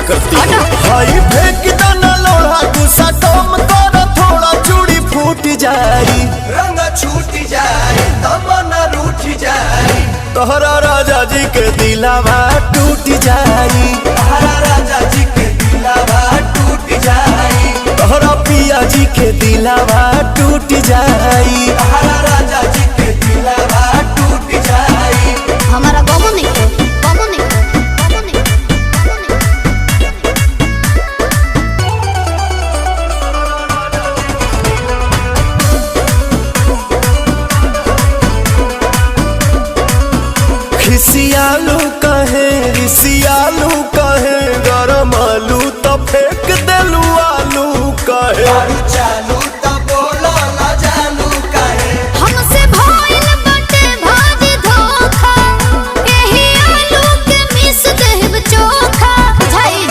करती है। हाई फेंक दाना लोढ़ा गुस्सा कम कर थोड़ा चूड़ी फूट जाई रंग छूट जाए तमन्ना रूठ जाए तोहरा राजा जी के दिलावा टूट जाई तोहरा राजा जी के दिलावा टूट जाए तोहरा पिया जी के दिलावा टूट जाई तोहरा राजा जी के दिलावा टूट जाए हमारा बाबू नहीं बाबू नहीं बाबू नहीं खिसियालू कहे रिसियालू कहे गरम आलू तो